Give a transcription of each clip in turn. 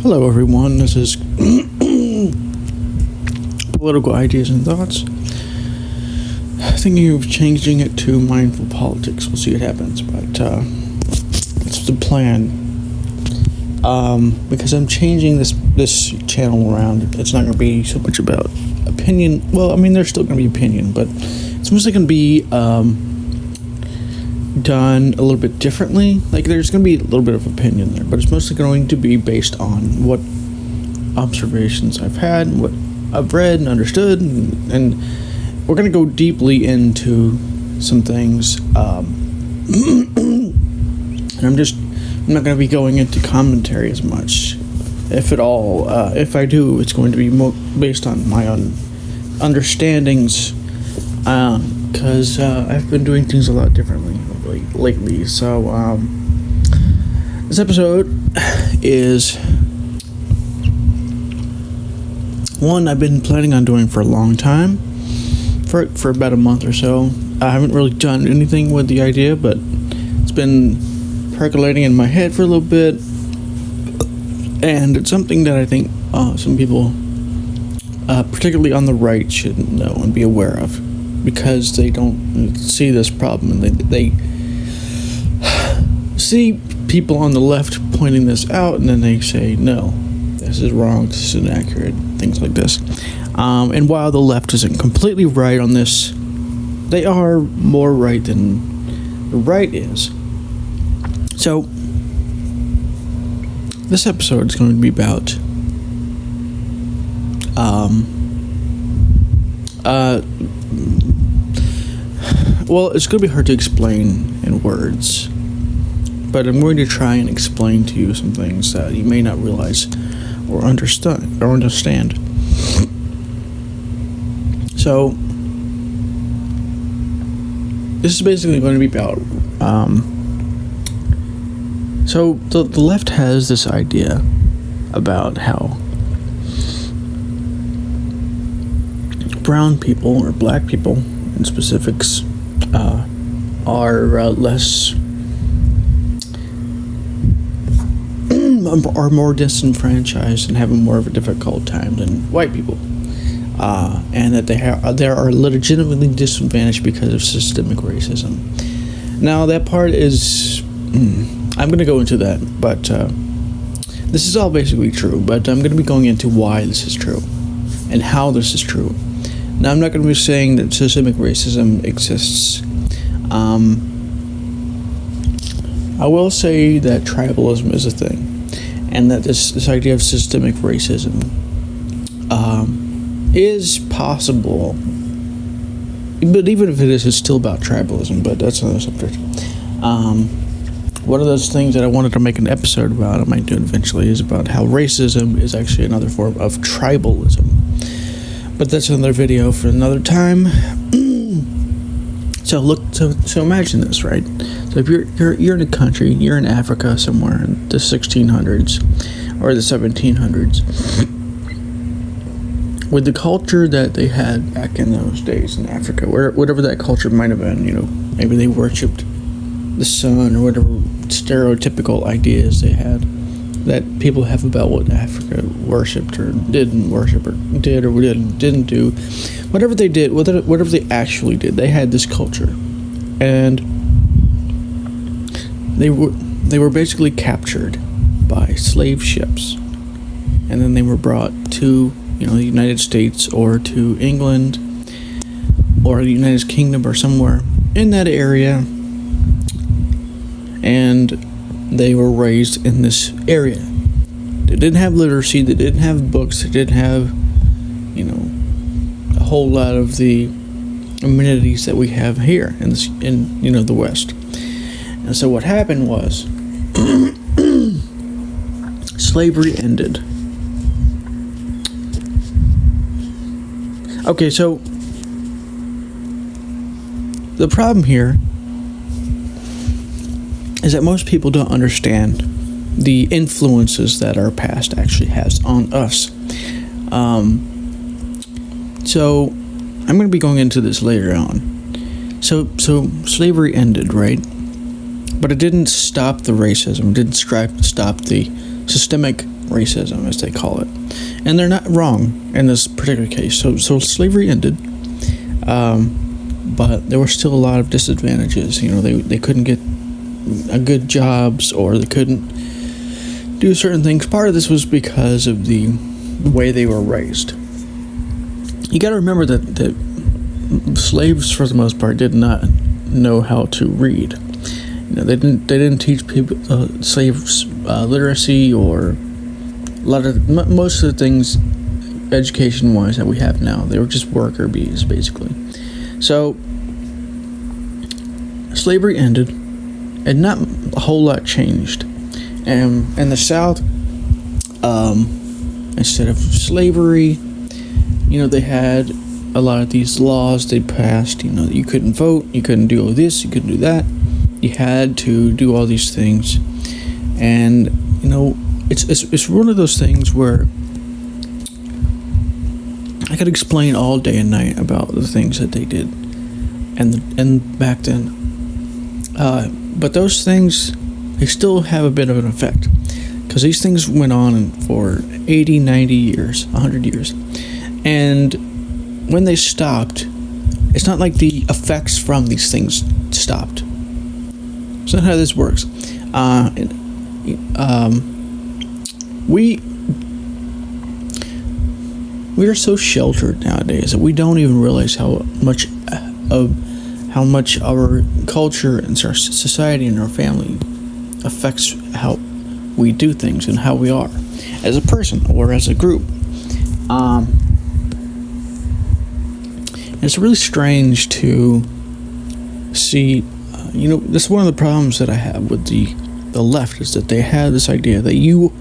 Hello, everyone. This is Political Ideas and Thoughts. Thinking of changing it to Mindful Politics. We'll see what happens, but that's the plan. Because I'm changing this channel around. It's not going to be so much about opinion. Well, I mean, there's still going to be opinion, but it's mostly going to be done a little bit differently. Like, there's going to be a little bit of opinion there, but it's mostly going to be based on what observations I've had, what I've read and understood, and we're going to go deeply into some things. And I'm not going to be going into commentary as much, if at all. If I do, it's going to be based on my own understandings, because I've been doing things a lot differently lately. So this episode is one I've been planning on doing for a long time, for about a month or so. I haven't really done anything with the idea, but it's been percolating in my head for a little bit, and it's something that I think some people, particularly on the right, should know and be aware of, because they don't see this problem, and they see people on the left pointing this out, and then they say, no, this is wrong, this is inaccurate, things like this. And while the left isn't completely right on this, they are more right than the right is. So this episode is going to be about well, it's going to be hard to explain in words, but I'm going to try and explain to you some things that you may not realize or understand. So this is basically going to be about so the left has this idea about how brown people, or black people in specifics, are more disenfranchised and have more of a difficult time than white people, and that they are legitimately disadvantaged because of systemic racism. Now, that part is I'm going to go into that, but this is all basically true, but I'm going to be going into why this is true and how this is true. Now, I'm not going to be saying that systemic racism exists. I will say that tribalism is a thing, and that this idea of systemic racism is possible. But even if it is, it's still about tribalism, but that's another subject. One of those things that I wanted to make an episode about, I might do it eventually, is about how racism is actually another form of tribalism. But that's another video for another time. So imagine this, right? So if you're in a country, you're in Africa somewhere in the 1600s or the 1700s, with the culture that they had back in those days in Africa, whatever that culture might have been, maybe they worshipped the sun or whatever stereotypical ideas they had that people have about what Africa worshipped or didn't worship, or did or didn't do. Whatever they did, whatever they actually did, they had this culture, and they were basically captured by slave ships, and then they were brought to the United States or to England or the United Kingdom or somewhere in that area, and they were raised in this area. They didn't have literacy, they didn't have books, they didn't have, a whole lot of the amenities that we have here in the West. And so what happened was slavery ended. Okay, so the problem here is that most people don't understand the influences that our past actually has on us. So I'm going to be going into this later on. So slavery ended, right? But it didn't stop the racism. It didn't stop the systemic racism, as they call it. And they're not wrong in this particular case. So slavery ended, but there were still a lot of disadvantages. They couldn't get good jobs, or they couldn't do certain things. Part of this was because of the way they were raised. You got to remember that slaves, for the most part, did not know how to read. They didn't teach people slaves literacy, or most of the things education-wise that we have now. They were just worker bees, basically. So slavery ended, and not a whole lot changed. And in the South, instead of slavery, they had a lot of these laws they passed. You couldn't vote, you couldn't do all this, you couldn't do that. You had to do all these things, and it's one of those things where I could explain all day and night about the things that they did, and back then. But those things, they still have a bit of an effect, because these things went on for 80, 90 years, 100 years, and when they stopped, it's not like the effects from these things stopped. It's not how this works. We are so sheltered nowadays that we don't even realize how much our culture and our society and our family affects how we do things and how we are as a person or as a group. It's really strange to see. That's one of the problems that I have with the left, is that they have this idea that you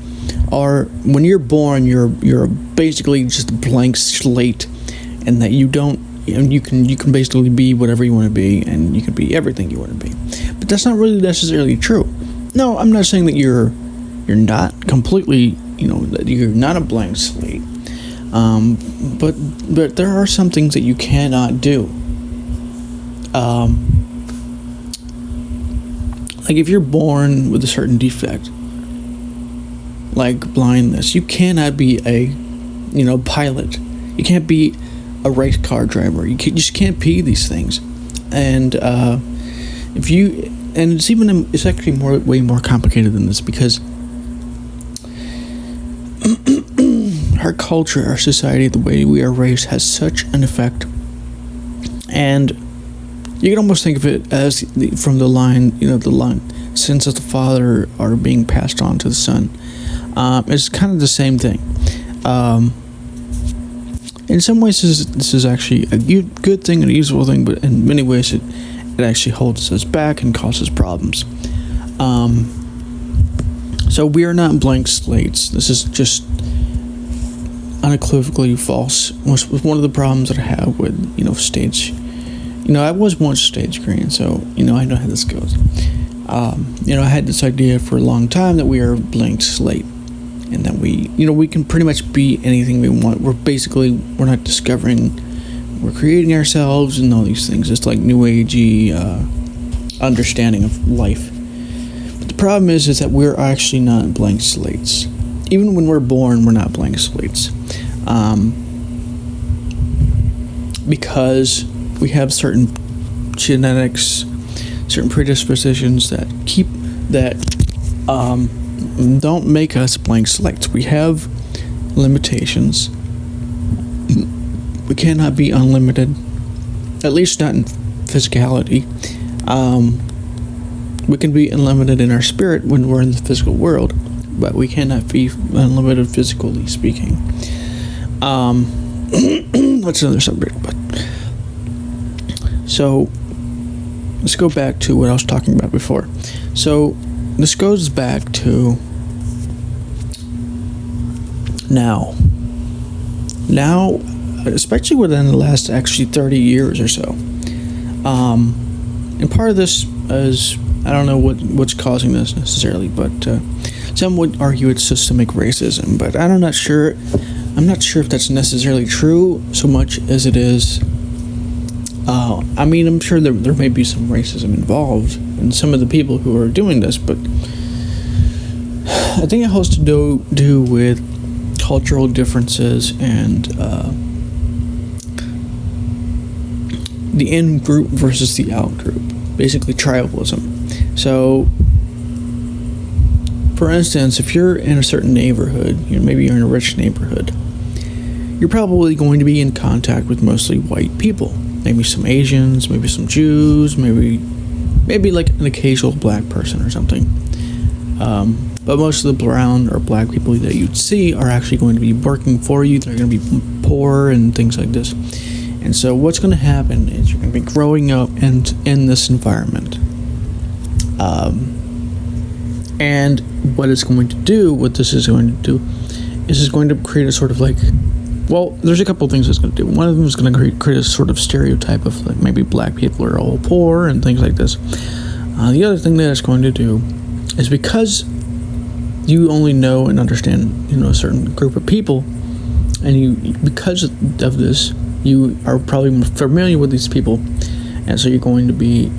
are, when you're born, you're basically just a blank slate, and that you can basically be whatever you want to be, and you can be everything you want to be. But that's not really necessarily true. No, I'm not saying that you're not completely, that you're not a blank slate. But there are some things that you cannot do. Like if you're born with a certain defect, like blindness, you cannot be a, pilot. You can't be a race car driver. You just can't be these things. And it's actually way more complicated than this, because our culture, our society, the way we are raised has such an effect. And you can almost think of it as from the line, sins of the father are being passed on to the son. It's kind of the same thing. In some ways, this is actually a good thing and a useful thing, but in many ways, it actually holds us back and causes problems. So we are not blank slates. This is just unequivocally false. Was one of the problems that I have with stage. I was once stage green, so I know how this goes. I had this idea for a long time that we are a blank slate, and that we can pretty much be anything we want. We're not discovering, we're creating ourselves and all these things. It's like new agey understanding of life. But the problem is that we're actually not blank slates. Even when we're born, we're not blank slates, because we have certain genetics, certain predispositions that don't make us blank slates. We have limitations. We cannot be unlimited, at least not in physicality. We can be unlimited in our spirit when we're in the physical world, but we cannot be unlimited physically speaking. That's another subject. But so let's go back to what I was talking about before. So this goes back to now, especially within the last actually 30 years or so. And part of this is, I don't know what's causing this necessarily, but some would argue it's systemic racism, but I'm not sure if that's necessarily true so much as it is. I'm sure there may be some racism involved in some of the people who are doing this, but I think it has to do with cultural differences and the in group versus the out group, basically tribalism. So, for instance, if you're in a certain neighborhood, maybe you're in a rich neighborhood, you're probably going to be in contact with mostly white people. Maybe some Asians, maybe some Jews, maybe like an occasional black person or something. But most of the brown or black people that you'd see are actually going to be working for you. They're going to be poor and things like this. And so what's going to happen is you're going to be growing up in this environment. And what this is going to do is it's going to create a sort of like, well, there's a couple of things it's going to do. One of them is going to create a sort of stereotype of like maybe black people are all poor and things like this. The other thing that it's going to do is because you only know and understand, a certain group of people, and because of this, you are probably familiar with these people, and so you're going to be,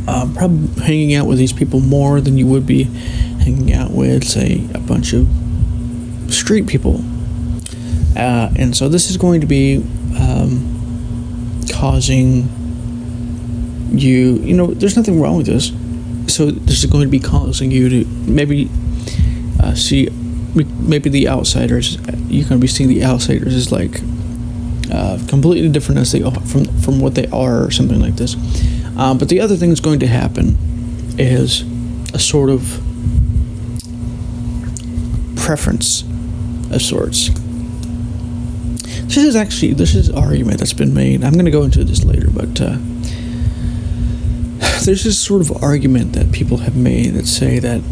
probably hanging out with these people more than you would be hanging out with, say, a bunch of street people. And so this is going to be causing you, there's nothing wrong with this. So this is going to be causing you to maybe see maybe the outsiders. You're going to be seeing the outsiders as like completely different as they are from what they are, or something like this. But the other thing that's going to happen is a sort of preference of sorts. This is an argument that's been made. I'm going to go into this later, but there's this sort of argument that people have made that say that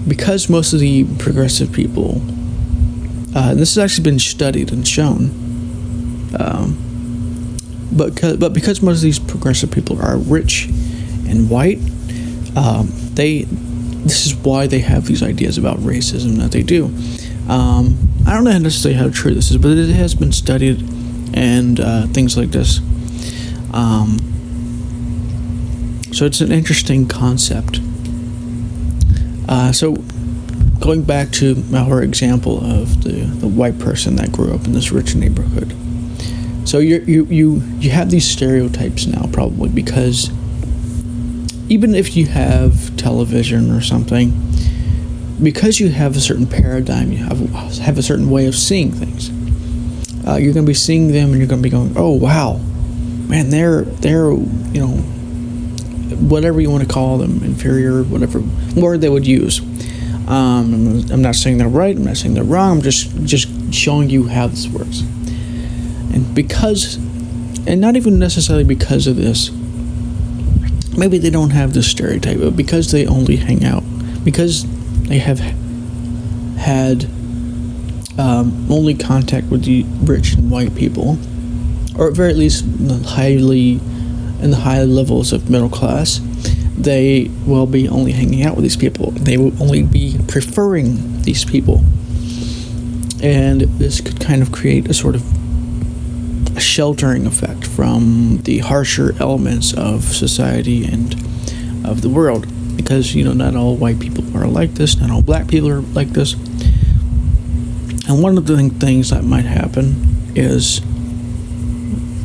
because most of the progressive people, and this has actually been studied and shown, but because most of these progressive people are rich and white, this is why they have these ideas about racism that they do. I don't know necessarily how true this is, but it has been studied and things like this. So it's an interesting concept. So going back to our example of the white person that grew up in this rich neighborhood. So you have these stereotypes now, probably, because even if you have television or something, because you have a certain paradigm, you have a certain way of seeing things, you're going to be seeing them and you're going to be going, oh wow, man, they're whatever you want to call them, inferior, whatever word they would use. I'm not saying they're right, I'm not saying they're wrong, I'm just showing you how this works. And not even necessarily because of this, maybe they don't have this stereotype, but because they only hang out, because they have had only contact with the rich and white people, or at very least in the high levels of middle class, they will be only hanging out with these people. They will only be preferring these people. And this could kind of create a sort of a sheltering effect from the harsher elements of society and of the world. Because, not all white people are like this, not all black people are like this. And one of the things that might happen is,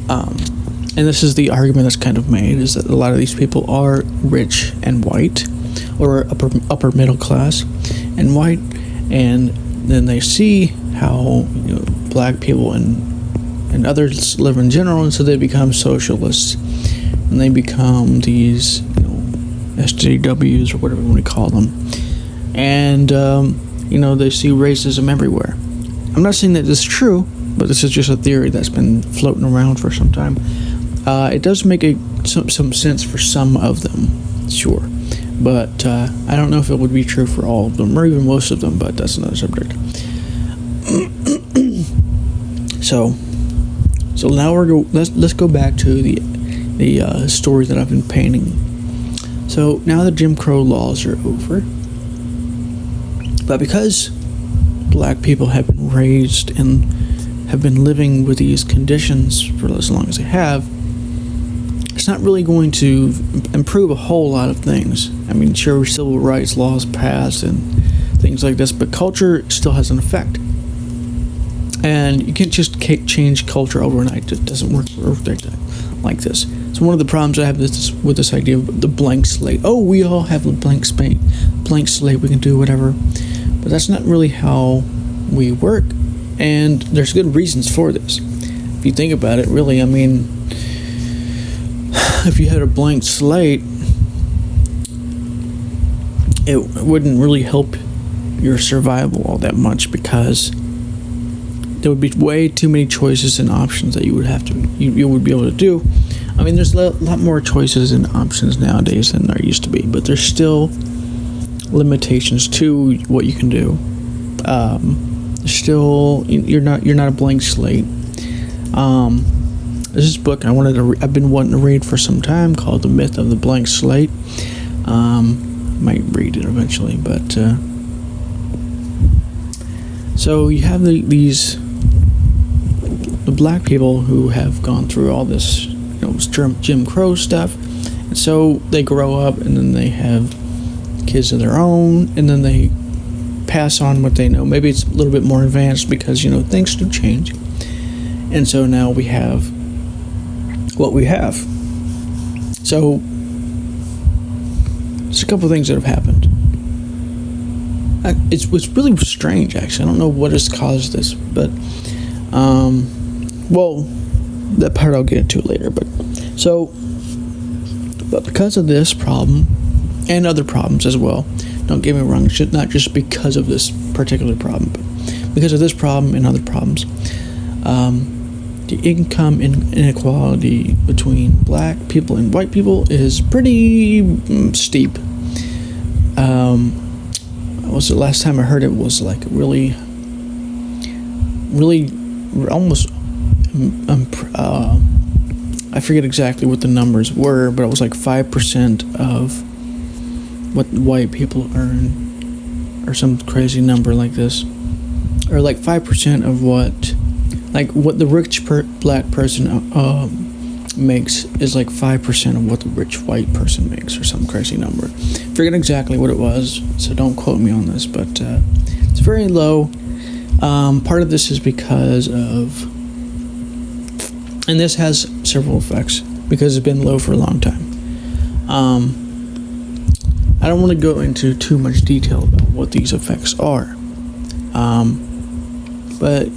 and this is the argument that's kind of made, is that a lot of these people are rich and white, or upper middle class and white, and then they see how black people and others live in general, and so they become socialists, and they become these SJWs or whatever you want to call them, and they see racism everywhere. I'm not saying that this is true, but this is just a theory that's been floating around for some time. It does make some sense for some of them, sure, but I don't know if it would be true for all of them or even most of them. But that's another subject. So now let's go back to the story that I've been painting. So now the Jim Crow laws are over, but because black people have been raised and have been living with these conditions for as long as they have, it's not really going to improve a whole lot of things. I mean, sure, civil rights laws passed and things like this, but culture still has an effect. And you can't just change culture overnight. It doesn't work like this. So one of the problems I have with this idea of the blank slate. Oh, we all have a blank slate. We can do whatever. But that's not really how we work. And there's good reasons for this. If you think about it, really, I mean, if you had a blank slate, it wouldn't really help your survival all that much, because there would be way too many choices and options that you would be able to do. I mean, there's a lot more choices and options nowadays than there used to be, but there's still limitations to what you can do. Still, you're not a blank slate. There's this book I've been wanting to read for some time called The Myth of the Blank Slate. Might read it eventually, but so you have the black people who have gone through all this, Jim Crow stuff, and so they grow up and then they have kids of their own, and then they pass on what they know. Maybe it's a little bit more advanced because things do change, and so now we have what we have. So there's a couple of things that have happened. It's really strange, actually. I don't know what has caused this, but that part I'll get into later. But because of this problem and other problems as well, don't get me wrong, not just because of this particular problem, but because of this problem and other problems, the income inequality between black people and white people is pretty steep. Was the last time I heard it was like really almost I forget exactly what the numbers were, but it was like 5% of what white people earn, or some crazy number like this, or like 5% of what the rich black person makes is like 5% of what the rich white person makes, or some crazy number. Forget exactly what it was, so don't quote me on this, but it's very low. Part of this is because of, and this has several effects because it's been low for a long time. I don't want to go into too much detail about what these effects are, but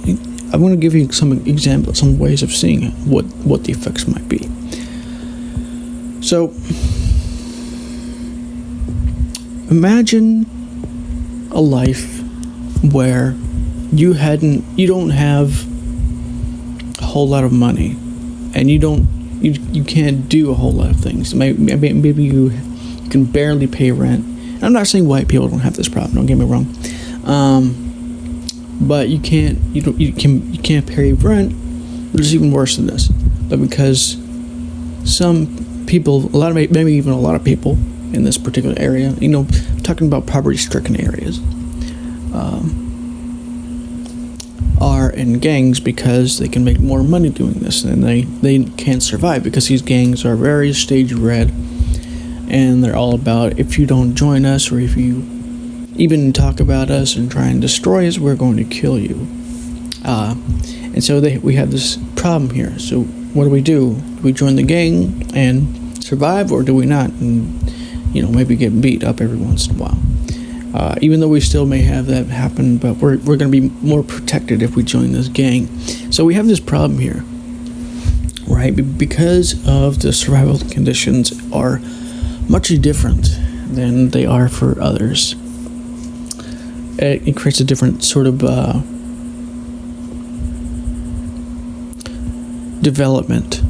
I'm going to give you some examples, some ways of seeing what the effects might be. So, imagine a life where you don't have a whole lot of money, and you can't do a whole lot of things. Maybe you can barely pay rent. And I'm not saying white people don't have this problem. Don't get me wrong. But you can't pay rent, but it's even worse than this. But because some people, maybe even a lot of people in this particular area, talking about poverty-stricken areas, are in gangs because they can make more money doing this, and they can't survive because these gangs are very stage-read, and they're all about, if you don't join us, or if you even talk about us and try and destroy us, we're going to kill you. And so we have this problem here. So what do? Do we join the gang and survive, or do we not? And maybe get beat up every once in a while. Even though we still may have that happen, but we're going to be more protected if we join this gang. So we have this problem here, right? Because of the survival conditions are much different than they are for others. It creates a different sort of development.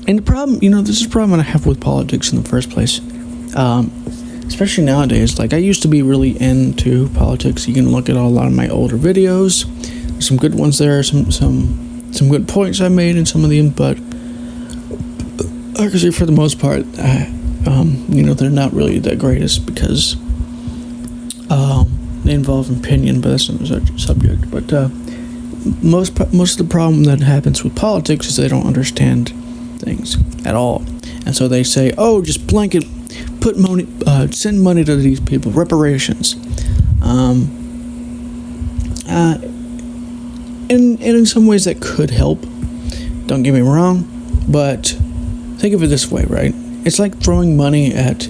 And the problem, this is a problem I have with politics in the first place. Especially nowadays. Like, I used to be really into politics. You can look at a lot of my older videos. There's some good ones there, some good points I made in some of them, but actually for the most part, they're not really the greatest because they involve opinion, but that's another subject. But most of the problem that happens with politics is they don't understand things at all. And so they say, oh, just blanket, put money, send money to these people, reparations. And in some ways that could help, don't get me wrong, but think of it this way, right? It's like throwing money at,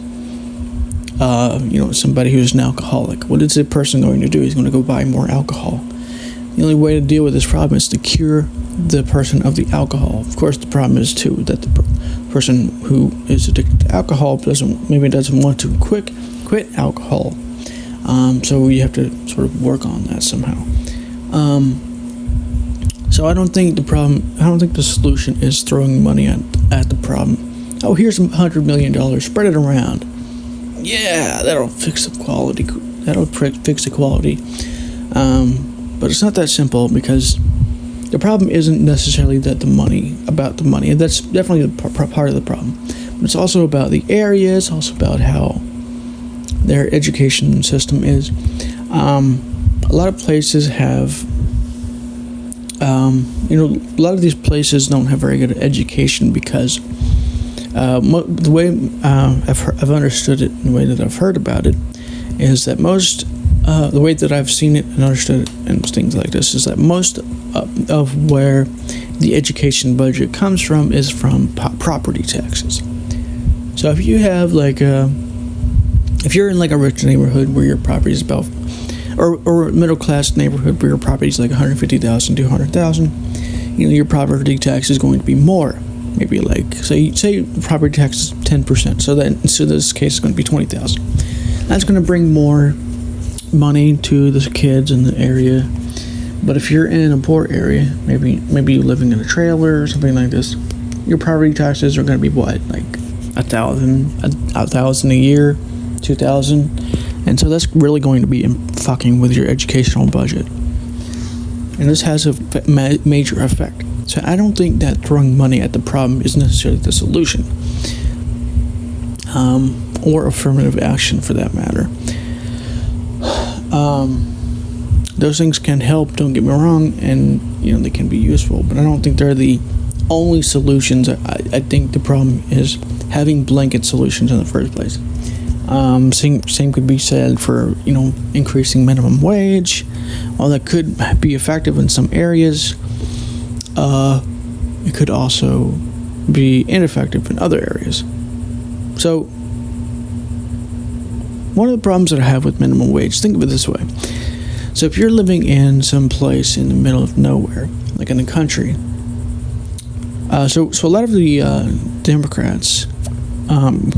somebody who's an alcoholic. What is the person going to do? He's going to go buy more alcohol. The only way to deal with this problem is to cure the person of the alcohol. Of course, the problem is, too, that the person who is addicted to alcohol doesn't want to quit alcohol. So you have to sort of work on that somehow. So I don't think the solution is throwing money at the problem. Oh, here's $100 million, spread it around. Yeah, that'll fix the quality. But it's not that simple, because the problem isn't necessarily about the money. And that's definitely part of the problem. But it's also about the area. It's also about how their education system is. A lot of places have, a lot of these places don't have very good education, because the way I've understood it, and the way that I've heard about it, is that the way that I've seen it and understood it and things like this, is that most of where the education budget comes from is from property taxes. So if you have if you're in a rich neighborhood where your property is about, or a middle class neighborhood where your property is like $150,000, $200,000, your property tax is going to be more. Maybe say the property tax is 10%. So this case is going to be $20,000. That's going to bring more money to the kids in the area. But if you're in a poor area, maybe you're living in a trailer or something like this, your property taxes are going to be what, like $1,000 a year, $2,000, and so that's really going to be fucking with your educational budget, and this has a major effect. So I don't think that throwing money at the problem is necessarily the solution, or affirmative action for that matter. Those things can help, don't get me wrong, and they can be useful, but I don't think they're the only solutions. I think the problem is having blanket solutions in the first place. Same could be said for increasing minimum wage. While that could be effective in some areas, it could also be ineffective in other areas. So one of the problems that I have with minimum wage, think of it this way. So if you're living in some place in the middle of nowhere, like in the country, so a lot of the Democrats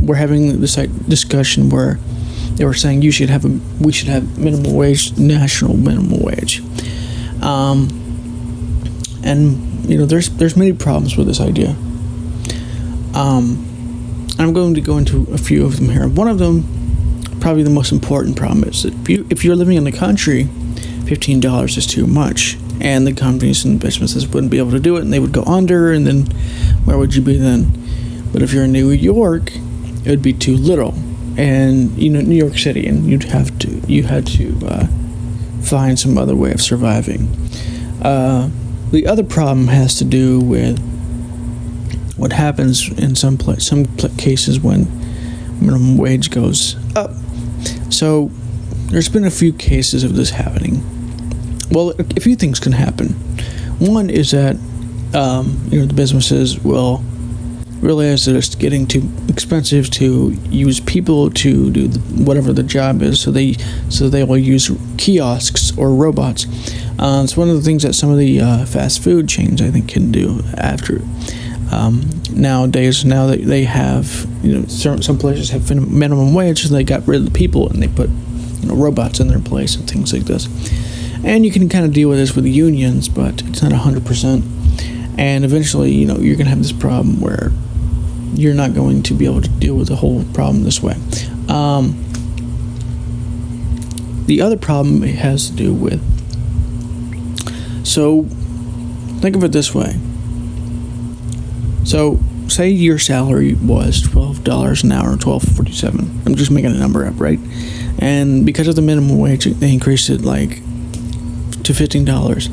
were having this discussion where they were saying we should have minimum wage, national minimum wage, and there's many problems with this idea. I'm going to go into a few of them here. One of them, probably the most important problem, is that if you're living in the country, $15 is too much, and the companies and businesses wouldn't be able to do it, and they would go under, and then where would you be then? But if you're in New York, it would be too little, and New York City, and you had to find some other way of surviving. The other problem has to do with what happens in some cases when minimum wage goes up. So there's been a few cases of this happening. Well, a few things can happen. One is that the businesses will realize that it's getting too expensive to use people to do whatever the job is, so they will use kiosks or robots. It's one of the things that some of the fast food chains, I think, can do after nowadays. Now that they have, some places have minimum wage, so they got rid of the people and they put robots in their place and things like this. And you can kind of deal with this with the unions, but it's not 100%. And eventually, you're going to have this problem where you're not going to be able to deal with the whole problem this way. The other problem has to do with, so think of it this way. So say your salary was $12 an hour, $12.47. I'm just making a number up, right? And because of the minimum wage, they increased it to $15.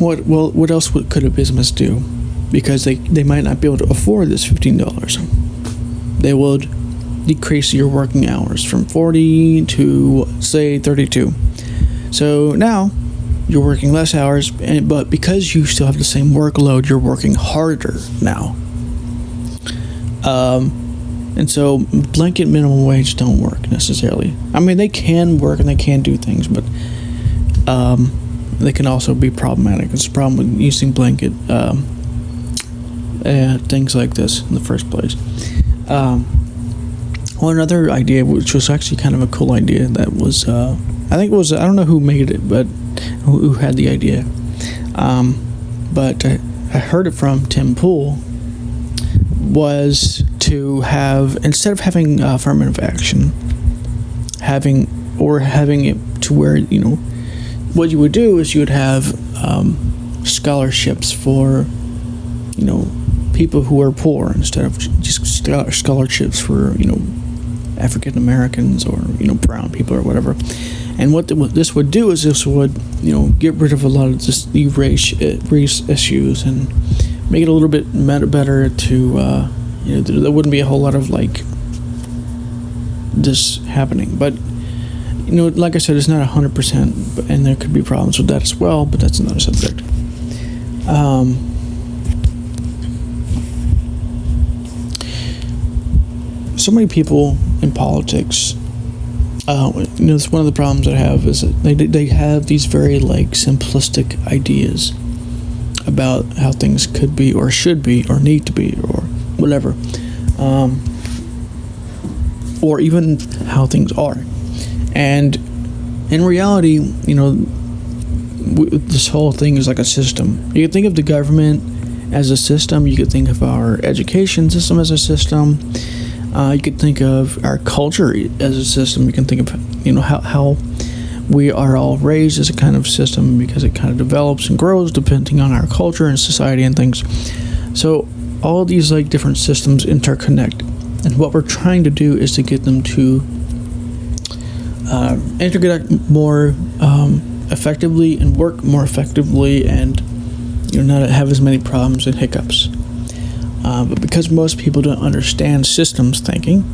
What else could a business do? because they might not be able to afford this $15. They would decrease your working hours from 40 to, say, 32. So now you're working less hours, but because you still have the same workload, you're working harder now. And so blanket minimum wage don't work necessarily. I mean, they can work and they can do things, but they can also be problematic. It's a problem with using blanket things like this in the first place. Another idea, which was actually kind of a cool idea, that was, I think it was, I don't know who made it, but who had the idea. But I heard it from Tim Pool, was to have, instead of having affirmative action, having it to where, what you would do is you would have scholarships for, people who are poor, instead of just scholarships for, African Americans or, brown people or whatever. And what this would do is this would, get rid of a lot of the race issues and make it a little bit better to, there wouldn't be a whole lot of this happening. But, like I said, it's not 100%, and there could be problems with that as well, but that's another subject. So many people in politics, it's one of the problems I have, is that they have these very simplistic ideas about how things could be or should be or need to be or whatever, or even how things are. And in reality, this whole thing is like a system. You can think of the government as a system. You could think of our education system as a system. You could think of our culture as a system. You can think of, how we are all raised as a kind of system, because it kind of develops and grows depending on our culture and society and things. So all of these different systems interconnect, and what we're trying to do is to get them to interconnect more effectively and work more effectively, and not have as many problems and hiccups. But because most people don't understand systems thinking,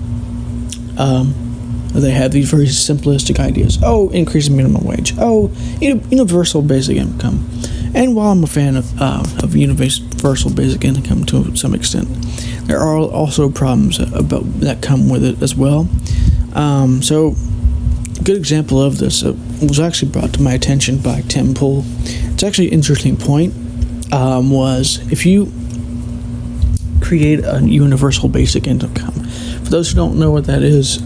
they have these very simplistic ideas. Oh, increase the minimum wage. Oh, universal basic income. And while I'm a fan of universal basic income to some extent, there are also problems that come with it as well. So a good example of this was actually brought to my attention by Tim Pool. It's actually an interesting point. Was if you create a universal basic income. For those who don't know what that is,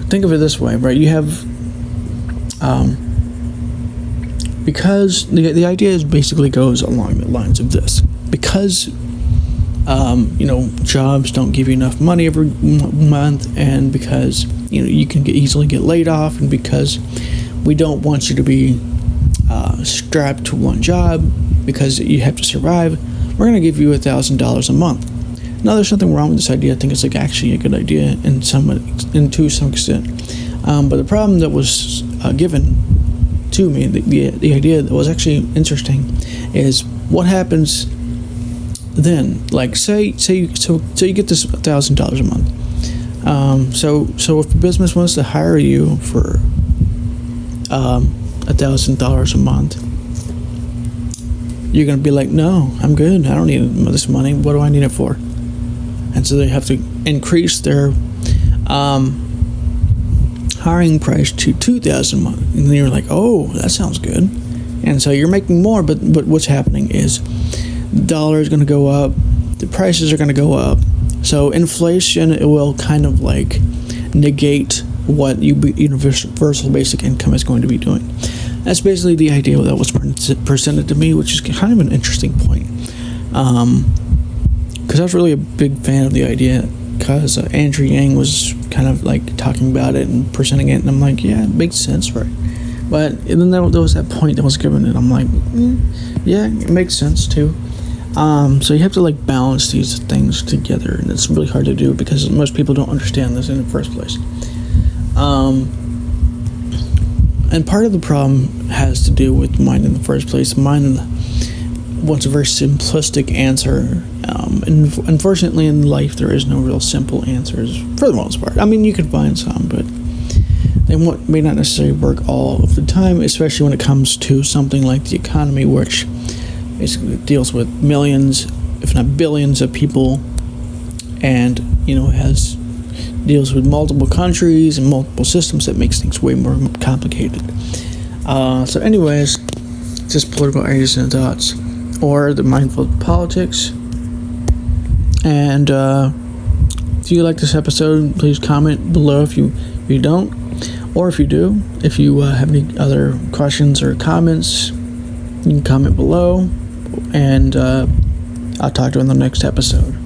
think of it this way, right? You have, because the idea is basically goes along the lines of this. Because, jobs don't give you enough money every month, and because, you can easily get laid off, and because we don't want you to be strapped to one job because you have to survive, we're going to give you $1,000 a month. Now, there's nothing wrong with this idea. I think it's actually a good idea to some extent. But the problem that was given to me, the idea that was actually interesting, is what happens then. Say you get this $1,000 a month. So if a business wants to hire you for $1,000 a month, you're going to be like, no, I'm good. I don't need this money. What do I need it for? And so they have to increase their hiring price to $2,000 a month. And then you're like, oh, that sounds good. And so you're making more, but what's happening is the dollar is going to go up, the prices are going to go up. So inflation, it will kind of negate what universal basic income is going to be doing. That's basically the idea that was presented to me, which is kind of an interesting point. Because I was really a big fan of the idea, because Andrew Yang was kind of talking about it and presenting it, and I'm like, yeah, it makes sense, right? But and then there was that point that was given, and I'm like, yeah, it makes sense too. So you have to balance these things together, and it's really hard to do because most people don't understand this in the first place. And part of the problem has to do with mine in the first place. wants a very simplistic answer. And unfortunately, in life, there is no real simple answers for the most part. I mean, you could find some, but they may not necessarily work all of the time, especially when it comes to something like the economy, which basically deals with millions, if not billions, of people, and deals with multiple countries and multiple systems. That makes things way more complicated. So anyways, just political ideas and thoughts, or the mindful of politics. And if you like this episode, please comment below if you don't, or if you do. If you have any other questions or comments, you can comment below, and I'll talk to you in the next episode.